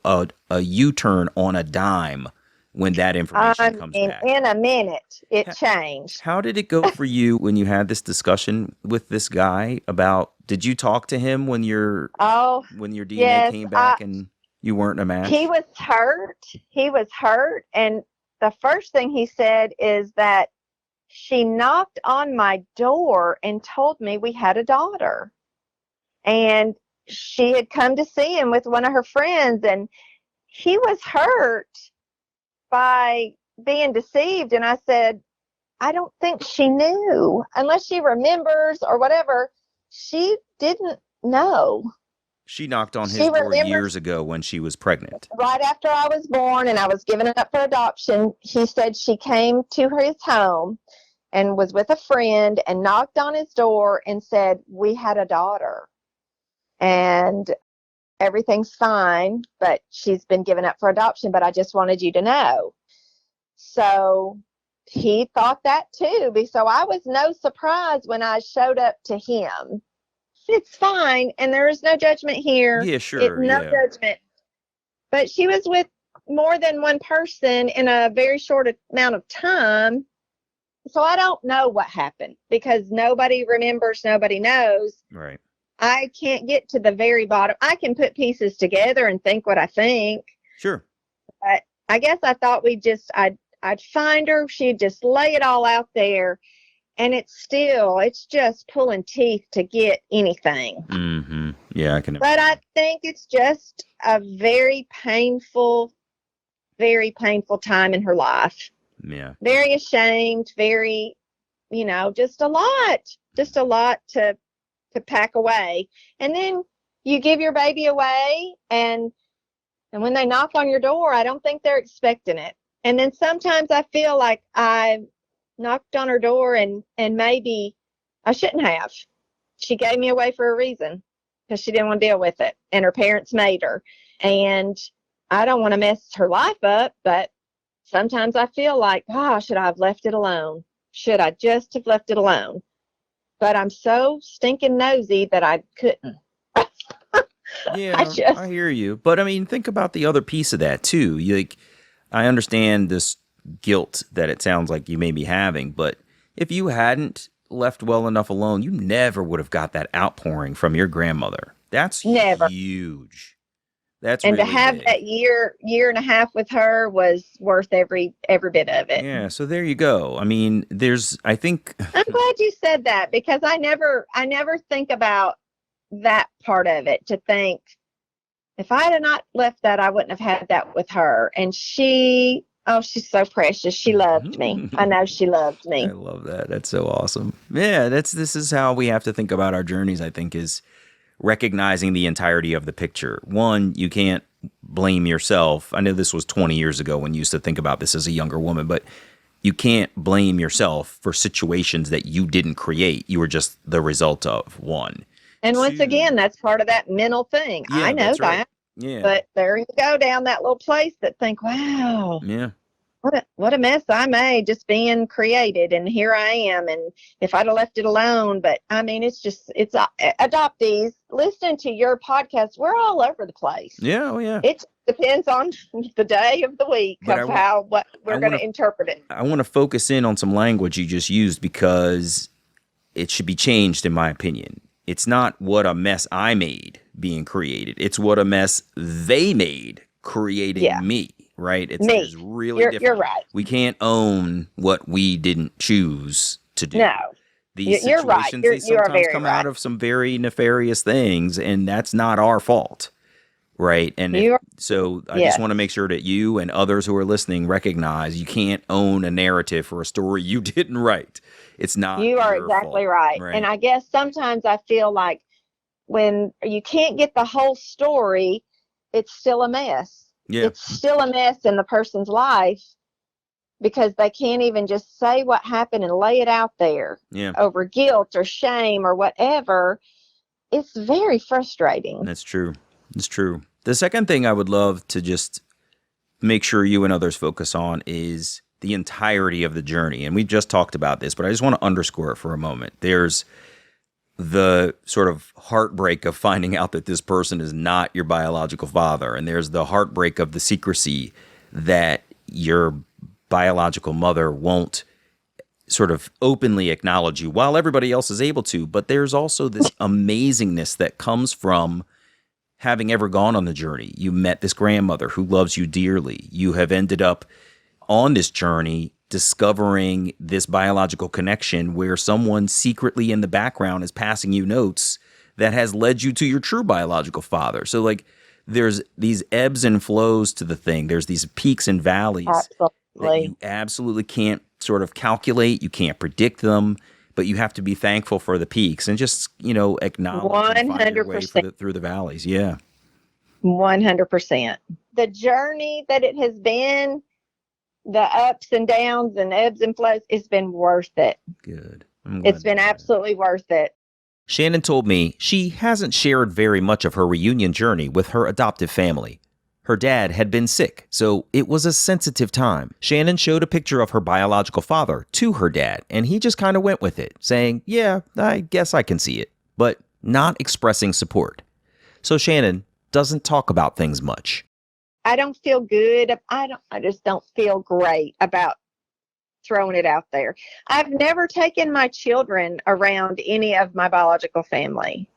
U-turn on a dime when that information comes back. In a minute, it changed. How did it go for you when you had this discussion with this guy about, did you talk to him when your DNA came back and you weren't a match? He was hurt. And the first thing he said is that she knocked on my door and told me we had a daughter. And she had come to see him with one of her friends, and he was hurt by being deceived. And I said, I don't think she knew, unless she remembers or whatever. She didn't know. She knocked on his door years ago when she was pregnant. Right after I was born and I was given up for adoption, he said she came to his home and was with a friend and knocked on his door and said, we had a daughter and everything's fine, but she's been given up for adoption, but I just wanted you to know. So he thought that too. So I was no surprise when I showed up to him. It's fine, and there is no judgment here. Yeah, sure. No judgment. But she was with more than one person in a very short amount of time. So I don't know what happened, because nobody remembers, nobody knows. Right. I can't get to the very bottom. I can put pieces together and think what I think. Sure. But I guess I thought I'd find her. She'd just lay it all out there. And it's just pulling teeth to get anything. Mm-hmm. Yeah, I can imagine. But I think it's just a very painful time in her life. Yeah. Very ashamed, very, just a lot to pack away. And then you give your baby away, and when they knock on your door, I don't think they're expecting it. And then sometimes I feel like I knocked on her door and maybe I shouldn't have. She gave me away for a reason, because she didn't want to deal with it, and her parents made her. And I don't want to mess her life up, but sometimes I feel like, should I have left it alone? Should I just have left it alone? But I'm so stinking nosy that I couldn't. Yeah, I hear you. But I mean, think about the other piece of that too. I understand this guilt that it sounds like you may be having, but if you hadn't left well enough alone, you never would have got that outpouring from your grandmother. That's never huge. That's and really to have big. that year and a half with her was worth every bit of it. Yeah, so there you go. I mean, I think I'm glad you said that, because I never think about that part of it, to think if I had not left that, I wouldn't have had that with her. And she's so precious. She loved me. I know she loved I me. love that. That's so awesome. Yeah, this is how we have to think about our journeys, I think, is recognizing the entirety of the picture. One, you can't blame yourself. I know this was 20 years ago when you used to think about this as a younger woman, but you can't blame yourself for situations that you didn't create. You were just the result of. One. And once Two. again, that's part of that mental thing. Yeah, I know that's right. that. Yeah. But there you go, down that little place that think, wow, Yeah. what a mess I made just being created. And here I am. And if I'd have left it alone, but I mean, it's adoptees. Listening to your podcast, we're all over the place. Yeah. Oh, yeah. It depends on the day of the week But of what we're going to interpret it. I want to focus in on some language you just used because it should be changed, in my opinion. It's not what a mess I made being created. It's what a mess they made creating me, right? It's really different. You're right. We can't own what we didn't choose to do. No. These you're situations, right. they sometimes come out of some very nefarious things, and that's not our fault, right? And so I just want to make sure that you and others who are listening recognize you can't own a narrative for a story you didn't write. It's not. You are exactly fault, right. And I guess sometimes I feel like when you can't get the whole story, it's still a mess. Yeah. It's still a mess in the person's life because they can't even just say what happened and lay it out there over guilt or shame or whatever. It's very frustrating. That's true. It's true. The second thing I would love to just make sure you and others focus on is the entirety of the journey. And we just talked about this, but I just want to underscore it for a moment. There's the sort of heartbreak of finding out that this person is not your biological father. And there's the heartbreak of the secrecy that your biological mother won't sort of openly acknowledge you while everybody else is able to. But there's also this amazingness that comes from having ever gone on the journey. You met this grandmother who loves you dearly. You have ended up on this journey discovering this biological connection where someone secretly in the background is passing you notes that has led you to your true biological father. So like there's these ebbs and flows to the thing. There's these peaks and valleys that you absolutely can't sort of calculate. You can't predict them, but you have to be thankful for the peaks and just, acknowledge and find your way through the valleys. Yeah. 100%. The journey that it has been, the ups and downs and ebbs and flows, it's been worth it. Good. It's been absolutely worth it. Shannon told me she hasn't shared very much of her reunion journey with her adoptive family. Her dad had been sick, so it was a sensitive time. Shannon showed a picture of her biological father to her dad, and he just kind of went with it, saying, yeah, I guess I can see it, but not expressing support. So Shannon doesn't talk about things much. I don't feel good. I just don't feel great about throwing it out there. I've never taken my children around any of my biological family.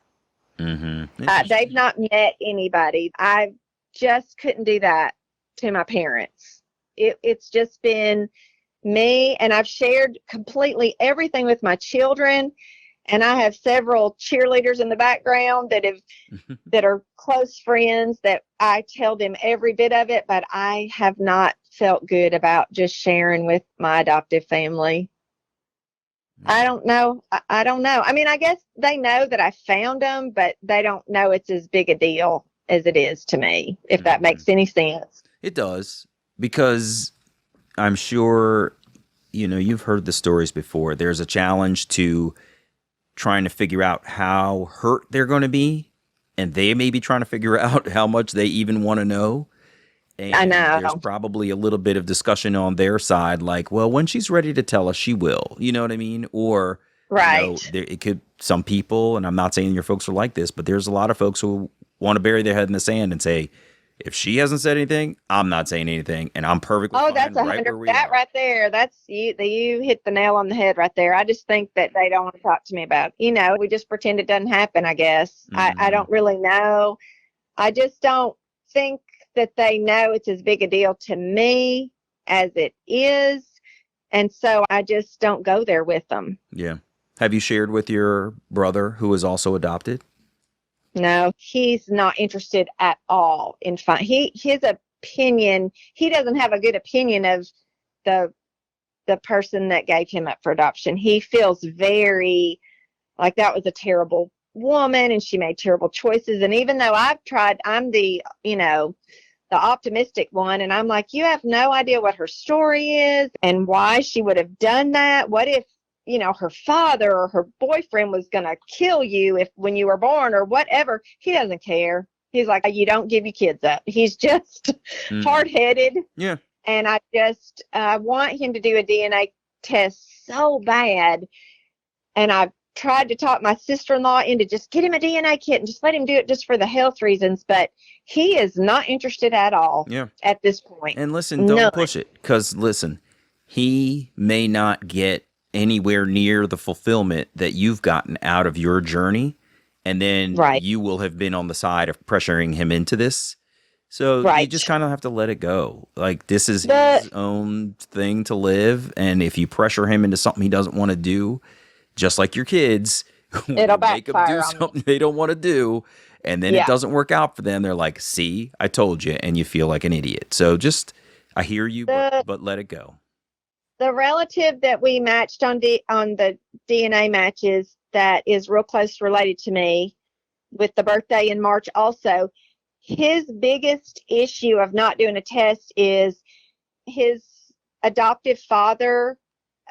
Mm-hmm. They've not met anybody. I just couldn't do that to my parents. It's just been me, and I've shared completely everything with my children. And I have several cheerleaders in the background that are close friends that I tell them every bit of it, but I have not felt good about just sharing with my adoptive family. I don't know. I don't know. I mean, I guess they know that I found them, but they don't know it's as big a deal as it is to me, if that makes any sense. It does, because I'm sure, you've heard the stories before. There's a challenge to trying to figure out how hurt they're going to be, and they may be trying to figure out how much they even want to know. And I know. There's probably a little bit of discussion on their side, like, well, when she's ready to tell us, she will. You know what I mean? Or, right. It could, some people, and I'm not saying your folks are like this, but there's a lot of folks who want to bury their head in the sand and say, if she hasn't said anything, I'm not saying anything, and I'm perfectly fine. That's 100%. That right there. That's you. You hit the nail on the head right there. I just think that they don't want to talk to me about it. We just pretend it doesn't happen, I guess. Mm-hmm. I don't really know. I just don't think that they know it's as big a deal to me as it is. And so I just don't go there with them. Yeah. Have you shared with your brother who is also adopted? No, he's not interested at all in his opinion, he doesn't have a good opinion of the person that gave him up for adoption. He feels very like that was a terrible woman and she made terrible choices. And even though I've tried, I'm the optimistic one. And I'm like, you have no idea what her story is and why she would have done that. What if, her father or her boyfriend was going to kill you when you were born or whatever? He doesn't care. He's like, you don't give your kids up. He's just hard-headed. Yeah. And I want him to do a DNA test so bad. And I've tried to talk my sister-in-law into just get him a DNA kit and just let him do it just for the health reasons. But he is not interested at all at this point. And listen, don't push it. Because listen, he may not get anywhere near the fulfillment that you've gotten out of your journey. And then you will have been on the side of pressuring him into this. So you just kind of have to let it go. Like, this is his own thing to live. And if you pressure him into something he doesn't want to do, just like your kids, it'll make them do on something they don't want to do. And then it doesn't work out for them. They're like, see, I told you. And you feel like an idiot. So just, I hear you, but let it go. The relative that we matched on the DNA matches that is real close related to me with the birthday in March also, his biggest issue of not doing a test is his adoptive father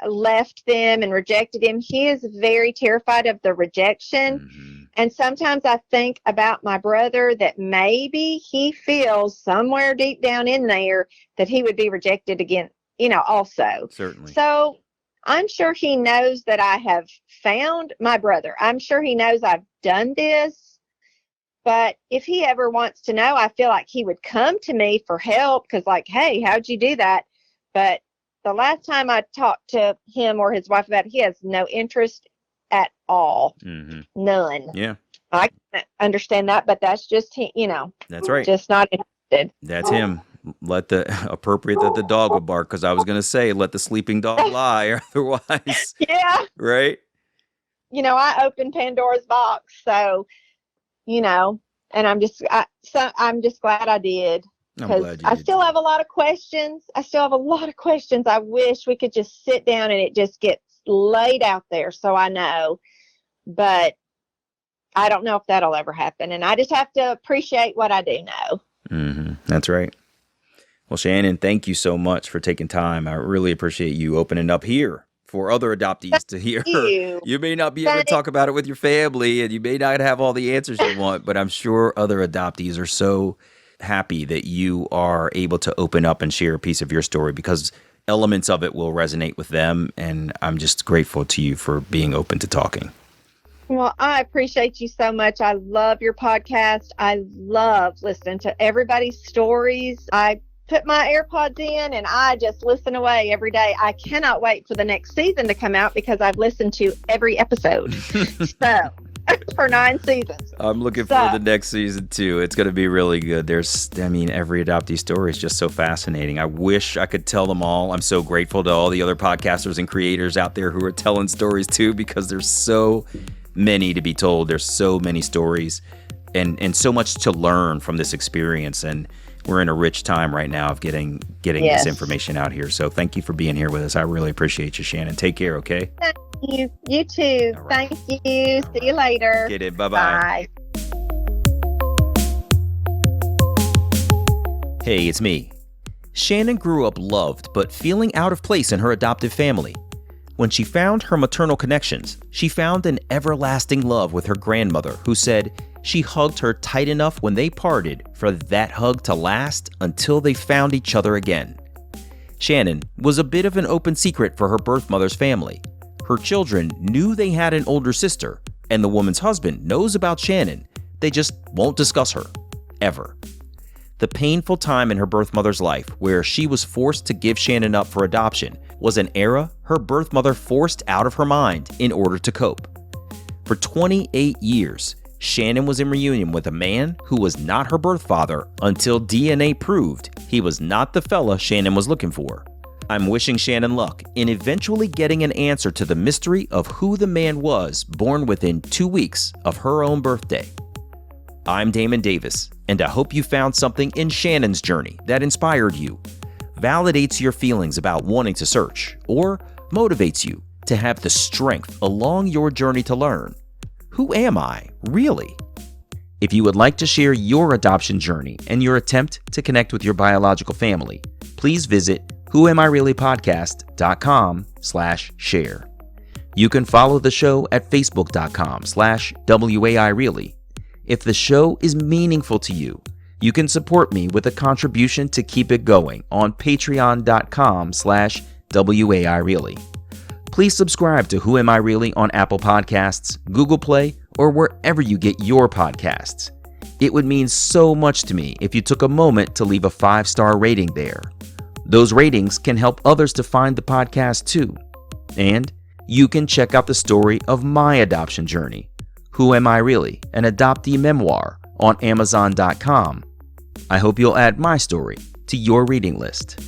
left them and rejected him. He is very terrified of the rejection. Mm-hmm. And sometimes I think about my brother that maybe he feels somewhere deep down in there that he would be rejected again, also. Certainly. So I'm sure he knows that I have found my brother. I'm sure he knows I've done this. But if he ever wants to know, I feel like he would come to me for help because, like, hey, how'd you do that? But the last time I talked to him or his wife about it, he has no interest at all. Mm-hmm. None. Yeah. I can understand that, but that's just, That's right. Just not interested. That's him. Appropriate that the dog would bark, because I was going to say, let the sleeping dog lie, or otherwise. Yeah. Right? I opened Pandora's box, so, and I'm just glad I did. Because I still have a lot of questions. I wish we could just sit down and it just gets laid out there so I know. But I don't know if that'll ever happen. And I just have to appreciate what I do know. Mm-hmm. That's right. Well, Shannon, thank you so much for taking time. I really appreciate you opening up here for other adoptees to hear. You may not be able to talk about it with your family, and you may not have all the answers you want, but I'm sure other adoptees are so happy that you are able to open up and share a piece of your story, because elements of it will resonate with them. And I'm just grateful to you for being open to talking. Well, I appreciate you so much. I love your podcast. I love listening to everybody's stories. I put my AirPods in and I just listen away every day. I cannot wait for the next season to come out because I've listened to every episode. So, for 9 seasons. I'm looking for the next season too. It's going to be really good. Every adoptee story is just so fascinating. I wish I could tell them all. I'm so grateful to all the other podcasters and creators out there who are telling stories too, because there's so many to be told. There's so many stories and so much to learn from this experience. And we're in a rich time right now of getting this information out here. So thank you for being here with us. I really appreciate you, Shannon. Take care, okay? Thank you. You too. Right. Thank you. See you later. Get it. Bye-bye. Bye. Hey, it's me. Shannon grew up loved, but feeling out of place in her adoptive family. When she found her maternal connections, she found an everlasting love with her grandmother, who said she hugged her tight enough when they parted for that hug to last until they found each other again. Shannon was a bit of an open secret for her birth mother's family. Her children knew they had an older sister, and the woman's husband knows about Shannon. They just won't discuss her, ever. The painful time in her birth mother's life, where she was forced to give Shannon up for adoption, was an era her birth mother forced out of her mind in order to cope. For 28 years, Shannon was in reunion with a man who was not her birth father until DNA proved he was not the fella Shannon was looking for. I'm wishing Shannon luck in eventually getting an answer to the mystery of who the man was born within 2 weeks of her own birthday. I'm Damon Davis, and I hope you found something in Shannon's journey that inspired you, validates your feelings about wanting to search, or motivates you to have the strength along your journey to learn, who am I, really? If you would like to share your adoption journey and your attempt to connect with your biological family, please visit whoamireallypodcast.com/share. You can follow the show at facebook.com/WAIReally. If the show is meaningful to you, you can support me with a contribution to keep it going on patreon.com/WAIReally. Please subscribe to Who Am I Really on Apple Podcasts, Google Play, or wherever you get your podcasts. It would mean so much to me if you took a moment to leave a 5-star rating there. Those ratings can help others to find the podcast too. And you can check out the story of my adoption journey, Who Am I Really? An Adoptee Memoir, on Amazon.com. I hope you'll add my story to your reading list.